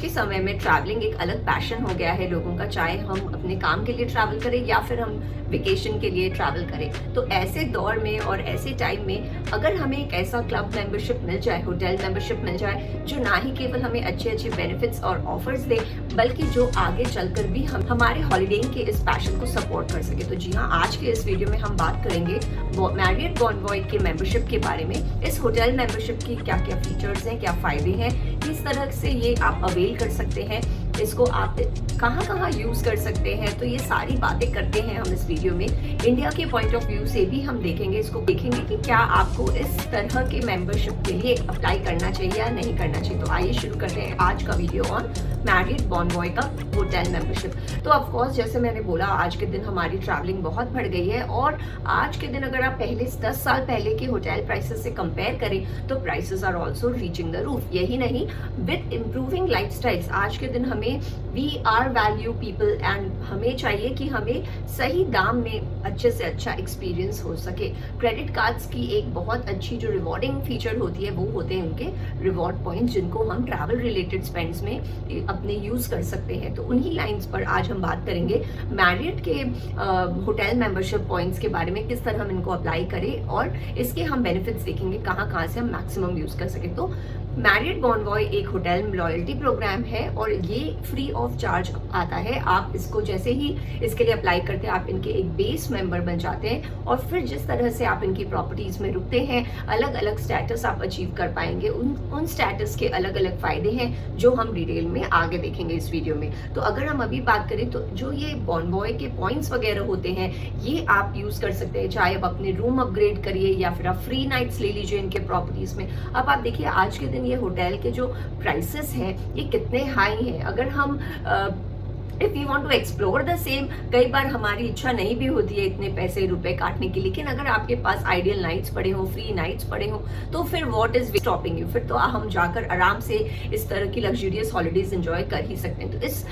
के समय में ट्रैवलिंग एक अलग पैशन हो गया है लोगों का, चाहे हम अपने काम के लिए ट्रैवल करें या फिर हम वेकेशन के लिए ट्रैवल करें। तो ऐसे दौर में और ऐसे टाइम में अगर हमें एक ऐसा क्लब मेंबरशिप मिल जाए, होटल मेंबरशिप मिल जाए, जो ना ही केवल हमें अच्छे अच्छे बेनिफिट्स और ऑफर्स दे, बल्कि जो आगे चलकर भी हम हमारे हॉलीडेइंग के इस पैशन को सपोर्ट कर सके। तो जी हाँ, आज के इस वीडियो में हम बात करेंगे मैरियट बॉनवॉय के मेंबरशिप के बारे में। इस होटल मेंबरशिप की क्या क्या फीचर्स हैं, क्या फायदे हैं, किस तरह से ये आप अवेल कर सकते हैं, इसको आप कहाँ कहाँ यूज कर सकते हैं। तो ये सारी बातें करते हैं हम इस वीडियो में। इंडिया के पॉइंट ऑफ व्यू से भी हम देखेंगे, इसको देखेंगे कि क्या आपको इस तरह के मेंबरशिप के लिए अप्लाई करना चाहिए या नहीं करना चाहिए। तो आइए शुरू करते हैं आज का वीडियो ऑन मैरियट बॉनवॉय का होटल मेंबरशिप। तो ऑफ कोर्स जैसे मैंने बोला, आज के दिन हमारी ट्रैवलिंग बहुत बढ़ गई है और आज के दिन अगर आप पहले 10 साल पहले के होटल प्राइसेस से कंपेयर करें तो prices are also reaching the roof. यही नहीं, विद इम्प्रूविंग लाइफस्टाइल्स आज के दिन हमें we are value people and हमें चाहिए कि हमें सही दाम में अच्छे से अच्छा एक्सपीरियंस हो सके। क्रेडिट कार्ड्स की एक बहुत अच्छी जो रिवॉर्डिंग फीचर होती है वो होते हैं उनके रिवॉर्ड पॉइंट्स, जिनको हम ट्रैवल रिलेटेड स्पेंड्स में अपने यूज कर सकते हैं। तो उन्हीं लाइंस पर आज हम बात करेंगे मैरियट के होटल मेंबरशिप पॉइंट्स के बारे में, किस तरह हम इनको अप्लाई करें और इसके हम बेनिफिट्स देखेंगे कहाँ से हम मैक्सिमम यूज कर सके। तो मैरियट बॉनवॉय एक होटल लॉयल्टी प्रोग्राम है और ये फ्री ऑफ चार्ज आता है। आप इसको जैसे ही इसके लिए अप्लाई करते हैं, आप इनके एक बेस मेंबर बन जाते हैं और फिर जिस तरह से आप इनकी प्रॉपर्टीज में रुकते हैं, अलग अलग स्टेटस आप अचीव कर पाएंगे। उन स्टेटस के अलग अलग फायदे हैं जो हम डिटेल में आगे देखेंगे इस वीडियो में। तो अगर हम अभी बात करें तो जो ये बॉनवॉय के पॉइंट्स वगैरह होते हैं, ये आप यूज कर सकते हैं, चाहे आप अपने रूम अपग्रेड करिए या फिर आप फ्री नाइट्स ले लीजिए इनके प्रॉपर्टीज में। अब आप देखिए आज के दिन ये होटल के जो प्राइसेस हैं ये कितने हाई हैं। अगर हम if you want to explore the same, कई बार हमारी इच्छा नहीं भी होती है इतने पैसे रुपए काटने की, लेकिन अगर आपके पास आइडियल नाइट्स पड़े हो, फ्री नाइट्स पड़े हो, तो फिर व्हाट इज स्टॉपिंग यू, फिर तो हम जाकर आराम से इस तरह की लग्जरियस हॉलीडेज एंजॉय कर ही सकते हैं। तो इस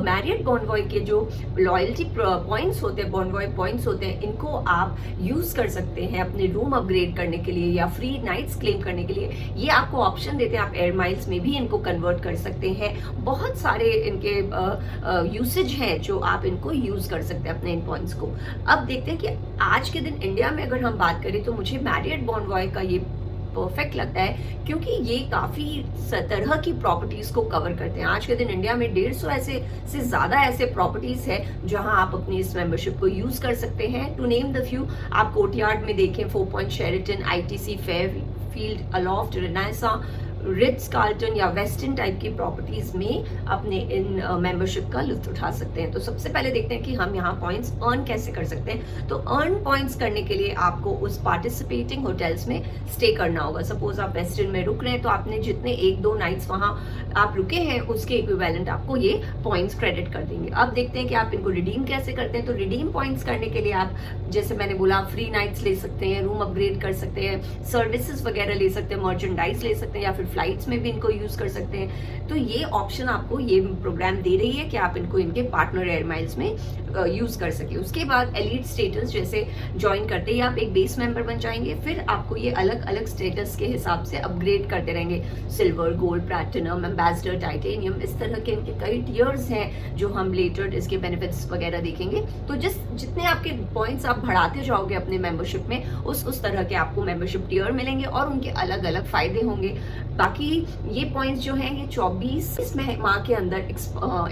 मैरियट बॉनवॉय के जो लॉयल्टी पॉइंट्स होते हैं, बॉनवॉय पॉइंट्स होते हैं, इनको आप यूज कर सकते हैं अपने रूम अपग्रेड करने के लिए या फ्री नाइट्स क्लेम करने के लिए। ये आपको ऑप्शन देते हैं, आप एयर माइल्स में भी इनको कन्वर्ट कर सकते हैं। बहुत सारे इनके यूसेज है जो आप इनको यूज कर सकते हैं अपने इन पॉइंट्स को। अब देखते हैं कि आज के दिन इंडिया में अगर हम बात करें तो मुझे मैरियट बॉनवॉय का ये परफेक्ट लगता है, क्योंकि ये काफी तरह की प्रॉपर्टीज को कवर करते हैं। आज के दिन इंडिया में 150 ऐसे से ज्यादा ऐसे प्रॉपर्टीज है जहां आप अपनी इस मेंबरशिप को यूज कर सकते हैं। टू नेम द फ्यू, आप कोर्टयार्ड में देखें, 4 point Sheraton, ITC, Fairfield, Aloft, Renaissance, Ritz Carlton या वेस्टर्न टाइप की प्रॉपर्टीज में अपने इन मेंबरशिप का लुत्फ उठा सकते हैं। तो सबसे पहले देखते हैं कि हम यहाँ पॉइंट्स अर्न कैसे कर सकते हैं। तो अर्न पॉइंट्स करने के लिए आपको उस पार्टिसिपेटिंग होटल्स में स्टे करना होगा। सपोज आप वेस्टर्न में रुक रहे हैं तो आपने जितने 1-2 नाइट्स वहां आप रुके हैं उसके इक्विवेलेंट आपको ये पॉइंट्स क्रेडिट कर देंगे। अब देखते हैं कि आप इनको रिडीम कैसे करते हैं। तो रिडीम पॉइंट्स करने के लिए आप, जैसे मैंने बोला, फ्री नाइट्स ले सकते हैं, रूम अपग्रेड कर सकते हैं, सर्विसेज वगैरह ले सकते हैं, मर्चेंडाइज ले सकते हैं या फिर फ्लाइट्स में भी इनको यूज कर सकते हैं। तो ये ऑप्शन आपको ये प्रोग्राम दे रही है कि आप इनको इनके पार्टनर एयर माइल्स में यूज कर सके। उसके बाद एलीट स्टेटस जैसे ज्वाइन करते ही आप एक बेस मेंबर बन जाएंगे, फिर आपको ये अलग अलग स्टेटस के हिसाब से अपग्रेड करते रहेंगे। Silver, gold, platinum, ambassador, titanium, इस तरह के इनके कई टियर्स हैं जो हम लेटर इसके बेनिफिट्स वगैरह देखेंगे। तो जितने आपके पॉइंट्स आप बढ़ाते जाओगे अपने मेंबरशिप में, उस तरह के आपको मेंबरशिप टियर मिलेंगे और उनके अलग अलग फायदे होंगे। बाकी ये पॉइंट्स जो हैं ये 24 माह के अंदर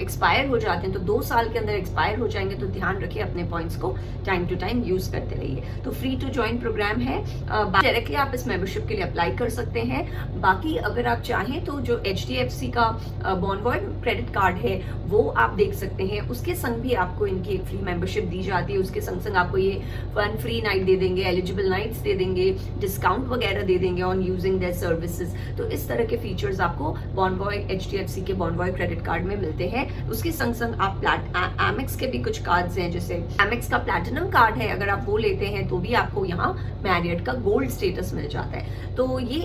एक्सपायर हो जाते हैं, तो 2 साल के अंदर एक्सपायर हो जाएंगे। तो ध्यान रखिए, अपने पॉइंट्स को टाइम टू टाइम यूज करते रहिए। तो फ्री टू ज्वाइन प्रोग्राम है, डायरेक्टली आप इस मेंबरशिप के लिए अप्लाई कर सकते हैं। बाकी अगर आप चाहें तो जो HDFC का बॉनवॉय क्रेडिट कार्ड है वो आप देख सकते हैं, उसके संग भी आपको इनकी एक फ्री मेंबरशिप दी जाती है। उसके संग आपको ये 1 फ्री नाइट दे देंगे, एलिजिबल नाइट्स दे देंगे, डिस्काउंट वगैरह दे देंगे ऑन यूजिंग देयर सर्विसेज। तो इस तरह के फीचर्स आपको बॉनवॉय HDFC के बॉनवॉय क्रेडिट कार्ड में मिलते हैं। उसके संग आप एमेक्स के भी कुछ कार्ड्स हैं, जैसे एमेक्स का प्लैटिनम कार्ड है, अगर आप वो लेते हैं तो भी आपको यहाँ मैरियट का गोल्ड स्टेटस मिल जाता है। तो ये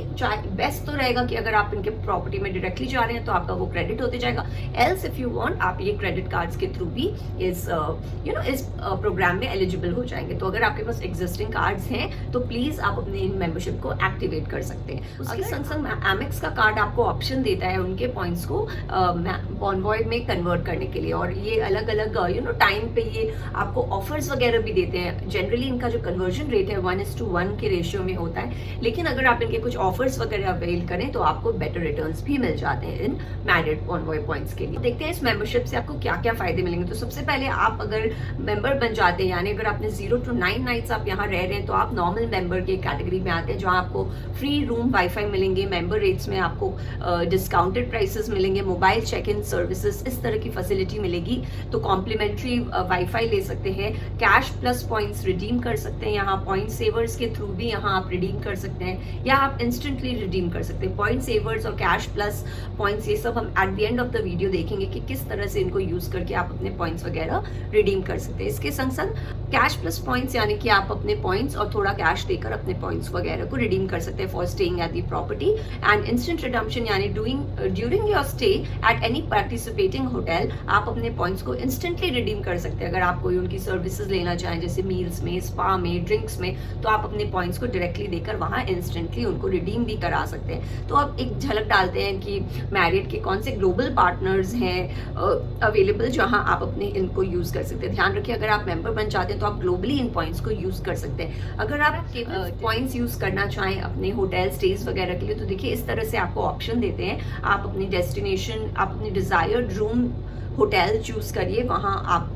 बेस्ट तो रहेगा कि अगर आप इनके प्रॉपर्टी में डायरेक्टली जा रहे हैं तो आपका वो क्रेडिट होते जाएगा। एल्स इफ यू वांट, आप ये क्रेडिट कार्ड्स के थ्रू भी इस प्रोग्राम में एलिजिबल हो जाएंगे। तो अगर आपके पास एग्जिस्टिंग कार्ड्स हैं तो प्लीज आप अपने इन मेंबरशिप को एक्टिवेट कर सकते हैं। उसके संग एमेक्स का कार्ड आपको ऑप्शन देता है उनके पॉइंट्स को बॉन्वॉय में कन्वर्ट करने के लिए, और ये अलग अलग टाइम पे ये आपको ऑफर्स वगैरह भी देते हैं। जनरली इनका जो कन्वर्जन रेट है 1:1 के रेशियो में होता है, लेकिन अगर आप इनके कुछ ऑफर्स वगैरह अवेल करें तो आपको बेटर रिटर्न्स भी मिल जाते हैं इन मैरिड बॉन्वॉय पॉइंट्स के लिए। देखते हैं इस मेंबरशिप से आपको क्या क्या फायदे मिलेंगे। तो सबसे पहले आप अगर मेंबर बन जाते हैं, यानी अगर आपने 0 to 9 नाइट्स आप यहाँ रह रहे हैं, तो आप नॉर्मल मेंबर के कैटेगरी में आते हैं, जहाँ आपको फ्री रूम वाईफाई मिलेंगे, मेंबर रेट्स में आपको डिस्काउंटेड प्राइसेस मिलेंगे, मोबाइल चेक इन सर्विसेज, इस तरह की फैसिलिटी मिलेगी। तो कॉम्प्लीमेंट्री वाईफाई ले सकते हैं, कैश प्लस पॉइंट्स रिडीम कर सकते हैं, यहाँ पॉइंट सेवर्स के थ्रू भी यहाँ आप रिडीम कर सकते हैं, या आप इंस्टेंटली रिडीम कर सकते हैं। पॉइंट सेवर्स और कैश प्लस पॉइंट्स, ये सब हम at the end of the video देखेंगे कि किस तरह से इनको यूज करके आप अपने पॉइंट्स वगैरह रिडीम कर सकते हैं। इसके संग संग कैश प्लस पॉइंट्स, यानी कि आप अपने पॉइंट्स और थोड़ा कैश देकर अपने पॉइंट्स वगैरह को रिडीम कर सकते हैं for staying at the property. And instant redemption, यानी during your stay at any participating hotel, आप अपने पॉइंट्स को इंस्टेंटली रिडीम कर सकते हैं। अगर आप कोई उनकी सर्विसेज लेना चाहें, जैसे मील्स में, स्पा में, ड्रिंक्स में, तो आप अपने पॉइंट्स को डायरेक्टली देकर वहां इंस्टेंटली उनको रिडीम भी करा सकते हैं। तो अब एक झलक डालते हैं कि मैरिड के कौन से ग्लोबल पार्टनर्स हैं अवेलेबल, जहां आप अपने इनको यूज कर सकते हैं। ध्यान रखिए, अगर आप मेंबर बन जाते हैं तो आप ग्लोबली इन पॉइंट्स को यूज कर सकते हैं। अगर आप पॉइंट्स यूज करना चाहें अपने होटल स्टेज वगैरह के लिए, तो देखिए इस तरह से आपको ऑप्शन देते हैं। आप अपनी डेस्टिनेशन, आप अपनी डिजायर्ड रूम होटल चूज करिए, वहां आप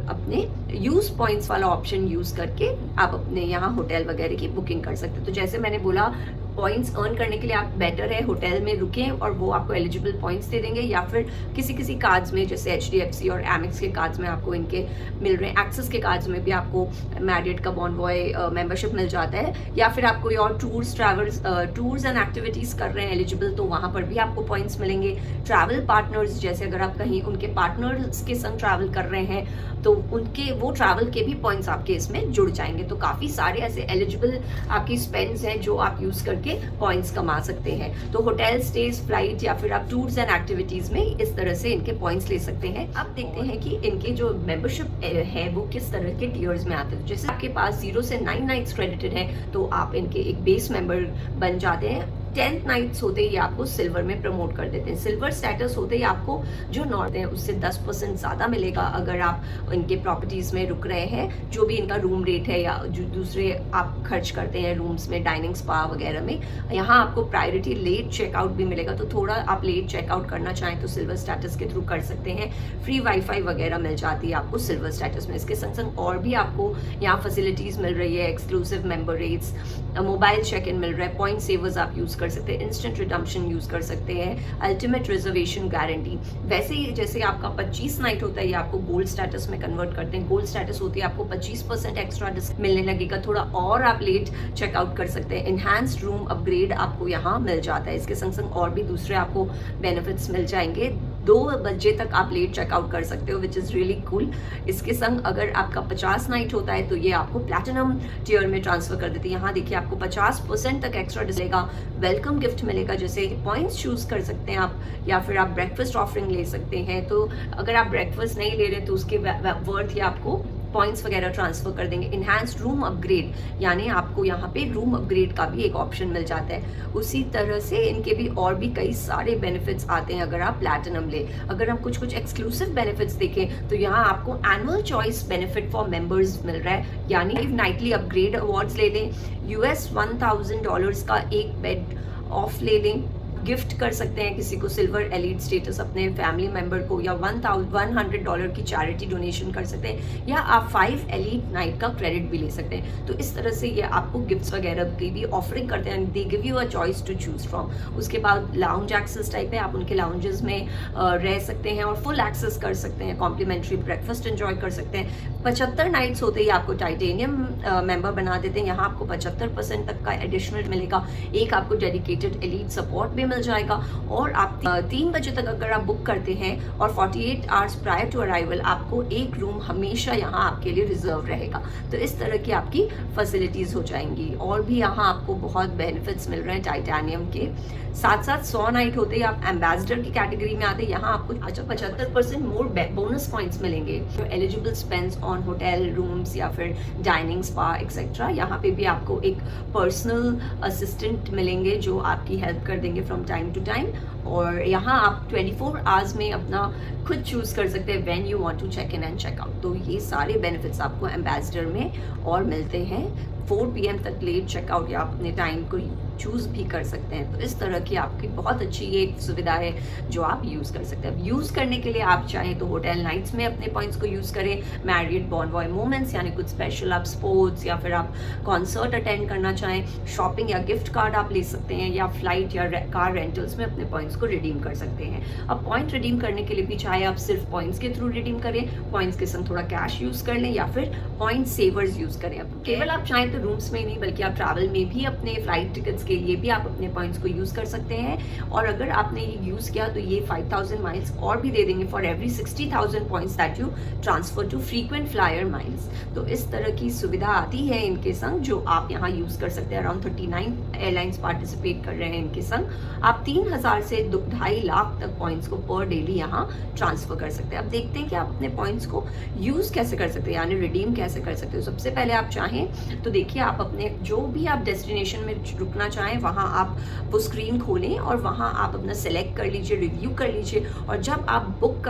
अपने यूज पॉइंट्स वाला ऑप्शन यूज करके आप अपने यहाँ होटल वगैरह की बुकिंग कर सकते हैं। तो जैसे मैंने बोला, पॉइंट्स अर्न करने के लिए आप बेटर है होटल में रुकें और वो आपको एलिजिबल पॉइंट्स दे देंगे, या फिर किसी कार्ड्स में जैसे HDFC और एमेक्स के कार्ड्स में आपको इनके मिल रहे हैं। एक्सिस के कार्ड्स में भी आपको मैरिड का बॉन्वॉय मेंबरशिप मिल जाता है, या फिर आप कोई और टूर्स एंड एक्टिविटीज कर रहे हैं एलिजिबल, तो वहां पर भी आपको पॉइंट्स मिलेंगे। ट्रैवल पार्टनर्स, जैसे अगर आप कहीं उनके पार्टनर्स के संग ट्रैवल कर रहे हैं, तो उनके वो ट्रैवल के भी पॉइंट्स आपके इसमें जुड़ जाएंगे। तो काफी सारे ऐसे एलिजिबल आपकी स्पेंड्स हैं जो आप यूज करके पॉइंट्स कमा सकते हैं। तो होटल स्टेज, फ्लाइट, या फिर आप टूर्स एंड एक्टिविटीज में इस तरह से इनके पॉइंट्स ले सकते हैं। अब देखते हैं कि इनके जो मेंबरशिप है वो किस तरह के टियर्स में आते हैं। जैसे आपके पास 0 से 9 नाइट्स क्रेडिटेड है, तो आप इनके एक बेस मेंबर बन जाते हैं। 10th नाइट्स होते ही आपको सिल्वर में प्रमोट कर देते हैं। सिल्वर स्टेटस होते ही आपको जो नॉर्थ है उससे 10% ज़्यादा मिलेगा अगर आप इनके प्रॉपर्टीज़ में रुक रहे हैं। जो भी इनका रूम रेट है या जो दूसरे आप खर्च करते हैं रूम्स में, डाइनिंग, स्पा वगैरह में, यहाँ आपको प्रायोरिटी लेट चेकआउट भी मिलेगा। तो थोड़ा आप लेट चेकआउट करना चाहें तो सिल्वर स्टेटस के थ्रू कर सकते हैं। फ्री वाईफाई वगैरह मिल जाती है आपको सिल्वर स्टेटस में। इसके संग संग और भी आपको यहाँ फैसिलिटीज़ मिल रही है, exclusive member rates, mobile check in मिल रहा है, पॉइंट सेवर्स आप यूज़ कर सकते हैं, इंस्टेंट रिडम्पशन यूज कर सकते हैं, अल्टीमेट रिजर्वेशन गारंटी। वैसे ही जैसे आपका 25 नाइट होता है, ये आपको गोल्ड स्टेटस में कन्वर्ट करते हैं। गोल्ड स्टेटस होती है आपको 25% एक्स्ट्रा डिस्काउंट मिलने लगेगा, थोड़ा और आप लेट चेकआउट कर सकते हैं। इनहैंस्ड रूम अपग्रेड आपको यहाँ मिल जाता है। इसके संग संग और भी दूसरे आपको बेनिफिट्स मिल जाएंगे। 2 बजे तक आप लेट चेकआउट कर सकते हो, विच इज़ रियली कूल। इसके संग अगर आपका 50 नाइट होता है तो ये आपको प्लैटिनम टियर में ट्रांसफर कर देती है। यहाँ देखिए आपको 50% तक एक्स्ट्रा मिलेगा, वेलकम गिफ्ट मिलेगा, जैसे पॉइंट्स चूज कर सकते हैं आप, या फिर आप ब्रेकफास्ट ऑफरिंग ले सकते हैं। तो अगर आप ब्रेकफास्ट नहीं ले रहे तो उसके वर्थ ही आपको पॉइंट्स वगैरह ट्रांसफर कर देंगे। इनहैंस्ड रूम अपग्रेड, यानी आपको यहाँ पे रूम अपग्रेड का भी एक ऑप्शन मिल जाता है। उसी तरह से इनके भी और भी कई सारे बेनिफिट्स आते हैं अगर आप प्लैटिनम ले। अगर हम कुछ एक्सक्लूसिव बेनिफिट्स देखें तो यहाँ आपको annual choice benefit for members मिल रहा है, यानी नाइटली अपग्रेड अवार्ड्स ले लें, $1000 का एक बेड ऑफ ले लें, गिफ्ट कर सकते हैं किसी को सिल्वर एलीट स्टेटस अपने फैमिली मेंबर को, या $100 की चैरिटी डोनेशन कर सकते हैं, या आप 5 एलीट नाइट का क्रेडिट भी ले सकते हैं। तो इस तरह से ये आपको गिफ्ट्स वगैरह की भी ऑफरिंग करते हैं। They give you a choice to choose from. उसके बाद लाउंज एक्सेस टाइप है, आप उनके लाउंजेस में रह सकते हैं और फुल एक्सेस कर सकते हैं, कॉम्प्लीमेंट्री ब्रेकफास्ट एंजॉय कर सकते हैं। 75 नाइट्स होते ही आपको टाइटेनियम मेंबर बना देते हैं। यहाँ आपको 75% तक का एडिशनल मिलेगा। एक आपको डेडिकेटेड एलीट सपोर्ट भी मिल जाएगा, और आप 3 बजे तक अगर आप बुक करते हैं और 48 आवर्स प्रायर टू अराइवल आपको एक रूम हमेशा यहाँ आपके लिए रिजर्व रहेगा। तो इस तरह की आपकी फैसिलिटीज हो जाएंगी। और भी यहाँ आपको बहुत बेनिफिट्स मिल रहे हैं टाइटेनियम के। साथ साथ 100 नाइट होते ही आप एम्बेसडर की कैटेगरी में आते हैं। यहाँ आपको 75% मोर बोनस पॉइंट्स मिलेंगे। Eligible spends on hotel rooms या फिर डाइनिंग स्पा एक्सेट्रा। यहाँ पे भी आपको एक पर्सनल असिस्टेंट मिलेंगे जो आपकी हेल्प कर देंगे फ्रॉम टाइम टू टाइम। और यहाँ आप 24 आवर्स में अपना खुद चूज़ कर सकते हैं when you want to check in and check out. तो ये सारे बेनिफिट्स आपको एम्बेसडर में और मिलते हैं। 4 PM तक लेट चेकआउट या अपने टाइम को चूज़ भी कर सकते हैं। तो इस तरह की आपकी बहुत अच्छी ये सुविधा है जो आप यूज़ कर सकते हैं। अब यूज़ करने के लिए आप चाहें तो होटल नाइट्स में अपने पॉइंट्स को यूज़ करें, मैरियट बॉनवॉय मोमेंट्स यानी कुछ स्पेशल आप स्पोर्ट्स या फिर आप कॉन्सर्ट अटेंड करना चाहें, शॉपिंग या गिफ्ट कार्ड आप ले सकते हैं, या फ्लाइट या कार रेंटल्स में अपने पॉइंट्स को रिडीम कर सकते हैं। अब पॉइंट रिडीम करने के लिए भी चाहे आप सिर्फ पॉइंट्स के थ्रू रिडीम करें, पॉइंट्स के संग थोड़ा कैश यूज़ कर लें, या फिर पॉइंट सेवर्स यूज़ करें। अब केवल आप चाहें तो रूम्स में ही नहीं बल्कि आप ट्रैवल में भी अपने फ्लाइट टिकट्स के लिए भी आप अपने पॉइंट्स को यूज़ कर सकते हैं। और अगर आपने ये यूज़ किया तो ये 5000 माइल्स और भी दे देंगे for every 60,000 points that you transfer to frequent flyer miles. तो इस तरह की सुविधा आती है इनके संग जो आप यहाँ यूज़ कर सकते हैं। अराउंड 39 एयरलाइंस पार्टिसिपेट कर रहे हैं इनके संग। आप 3000 से 2.5 लाख तक पॉइंट्स को पर डेली यहाँ ट्रांसफर कर सकते हैं। अब देखते हैं कि आप अपने पॉइंट्स को यूज़ कैसे कर सकते हैं, यानी रिडीम कैसे कर सकते हो। सबसे पहले आप चाहें तो देखिए, आप अपने जो भी आप डेस्टिनेशन में रुकना चाहें वहाँ आप वो स्क्रीन खोलें और वहाँ आप अपना सेलेक्ट कर लीजिए, रिव्यू कर लीजिए, और जब आप बुक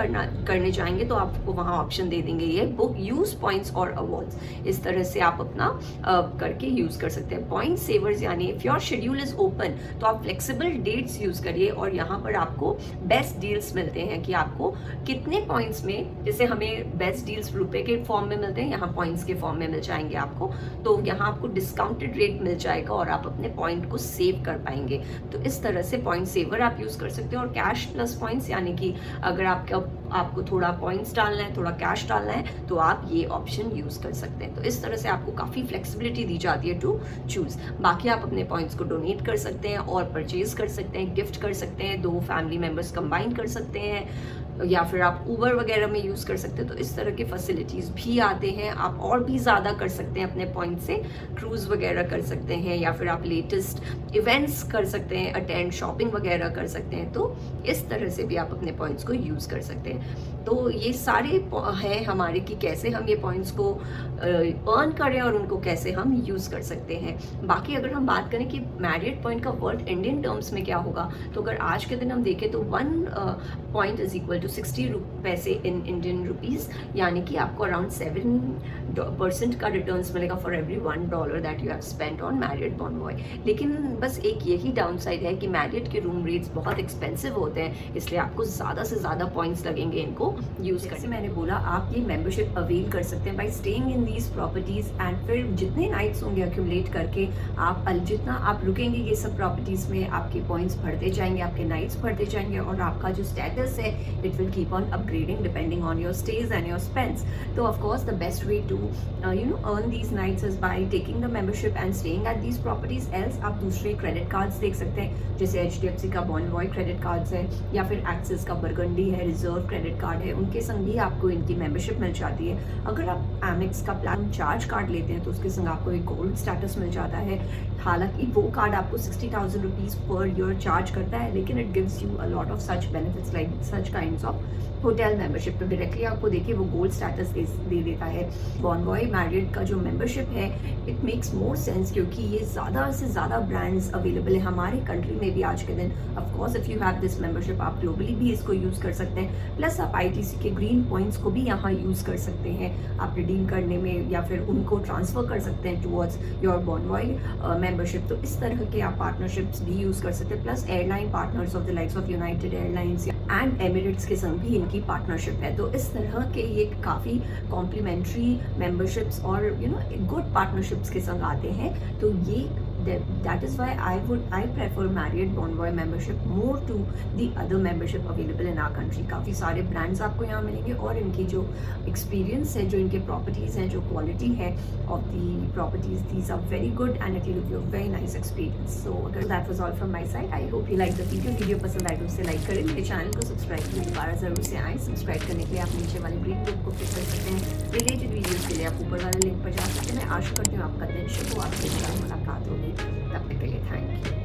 करने जाएंगे तो आपको वहाँ ऑप्शन दे देंगे ये बुक यूज पॉइंट्स और अवार्ड्स। इस तरह से आप अपना करके यूज कर सकते हैं। पॉइंट सेवर्स यानी if your schedule is open तो आप फ्लेक्सिबल डेट्स यूज करिए, और यहाँ पर आपको बेस्ट डील्स मिलते हैं कि आपको कितने पॉइंट्स में, जैसे हमें बेस्ट डील्स रुपए के फॉर्म में मिलते हैं, यहाँ पॉइंट्स के फॉर्म में मिल जाएंगे आपको। तो यहाँ आपको डिस्काउंटेड रेट मिल जाएगा और आप अपने पॉइंट को सेव कर पाएंगे। तो इस तरह से पॉइंट सेवर आप यूज कर सकते हो। और कैश प्लस पॉइंट्स यानी कि अगर आपको थोड़ा पॉइंट्स डालना है, थोड़ा कैश डालना है, तो आप ये ऑप्शन यूज कर सकते हैं। तो इस तरह से आपको काफी फ्लेक्सिबिलिटी दी जाती है टू चूज। बाकी आप अपने पॉइंट्स को डोनेट कर सकते हैं और परचेज कर सकते हैं, गिफ्ट कर सकते हैं, 2 फैमिली मेंबर्स कंबाइन कर सकते हैं, या फिर आप उबर वगैरह में यूज़ कर सकते हैं। तो इस तरह के फैसिलिटीज़ भी आते हैं। आप और भी ज़्यादा कर सकते हैं अपने पॉइंट से, क्रूज़ वगैरह कर सकते हैं, या फिर आप लेटेस्ट इवेंट्स कर सकते हैं, अटेंड शॉपिंग वगैरह कर सकते हैं। तो इस तरह से भी आप अपने पॉइंट्स को यूज़ कर सकते हैं। तो ये सारे हैं हमारे कि कैसे हम ये पॉइंट्स को अर्न करें और उनको कैसे हम यूज़ कर सकते हैं। बाकी अगर हम बात करें कि मैरियट पॉइंट का वर्थ इंडियन टर्म्स में क्या होगा, तो अगर आज के दिन हम देखें तो 1 पॉइंट इज इक्वल टू 60 पैसे इन इंडियन रुपीज़, यानी कि आपको अराउंड 7% का रिटर्न्स मिलेगा for every $1 that you have spent on Marriott Bonvoy. लेकिन बस एक यही डाउन साइड है कि मैरियट के रूम रेट्स बहुत एक्सपेंसिव होते हैं, इसलिए आपको ज़्यादा से ज़्यादा पॉइंट्स लगेंगे इनको यूज़ करने। मैंने बोला आप ये मेंबरशिप अवेल कर सकते हैं bye staying in these properties, and फिर जितने नाइट्स होंगे अक्यूमुलेट करके आप जितना आप रुकेंगे ये सब प्रॉपर्टीज़ में, आपके पॉइंट्स बढ़ते जाएंगे, आपके नाइट्स बढ़ते जाएंगे, और आपका जो स्टेटस है it will keep on upgrading depending on your stage and your spends. तो of course the best way to earn these nights is by taking the membership and staying at these properties. Else आप दूसरे credit cards देख सकते हैं, जैसे HDFC का Bonvoy credit cards है, या फिर एक्सिस का बरगंडी है, रिजर्व क्रेडिट कार्ड है, उनके संग भी आपको इनकी मेंबरशिप मिल जाती है। अगर आप एमेक्स का प्लान चार्ज कार्ड लेते हैं तो उसके संग आपको एक गोल्ड स्टेटस मिल जाता है। हालांकि वो कार्ड आपको 60,000 रुपीज़ पर ईयर चार्ज करता है, लेकिन it gives you a lot of such benefits like such kinds of hotel membership. तो डायरेक्टली आपको देखिए वो गोल्ड स्टेटस दे देता है। बॉनवॉय मैरियट का जो मेंबरशिप है इट मेक्स मोर सेंस, क्योंकि ये ज़्यादा से ज़्यादा ब्रांड्स अवेलेबल है हमारे कंट्री में भी आज के दिन। Of course if you have this membership आप ग्लोबली भी इसको यूज़ कर सकते हैं। प्लस आप ITC के ग्रीन पॉइंट्स को भी यहाँ यूज़ कर सकते हैं आप रिडीम करने में, या फिर उनको ट्रांसफ़र कर सकते हैं टुवर्ड्स योर बॉनवॉय मेंबरशिप। तो इस तरह के आप पार्टनरशिप्स भी यूज़ कर सकते हैं। Plus airline partners of the likes of United airlines and Emirates के संग भी इनकी पार्टनरशिप है। तो इस तरह के ये काफ़ी कॉम्प्लीमेंट्री मेंबरशिप्स और गुड पार्टनरशिप्स के संग आते हैं। तो ये that is why I prefer Marriott Bonvoy membership more to the other membership available in our country। काफ़ी सारे ब्रांड्स आपको यहाँ मिलेंगे, और इनकी जो एक्सपीरियंस है, जो इनके प्रॉपर्टीज़ हैं, जो क्वालिटी है of the properties, these are very good and it will give you very nice experience. So अगर that was all from my side, I hope you like the video पसंद आए तो उसे लाइक करें, मेरे चैनल को subscribe करें, दोबारा ज़रूर से आएँ। सब्सक्राइब करने के लिए आप नीचे वाले ग्रीन बटन को क्लिक कर सकते हैं। रिलेटेड वीडियोज़ के लिए आप ऊपर वाले लिंक पर जा सकते हैं। मैं आशा करती हूँ आपका दिन शुभ हो, आपसे मुलाकात होगी। तब तक के लिए थैंक यू।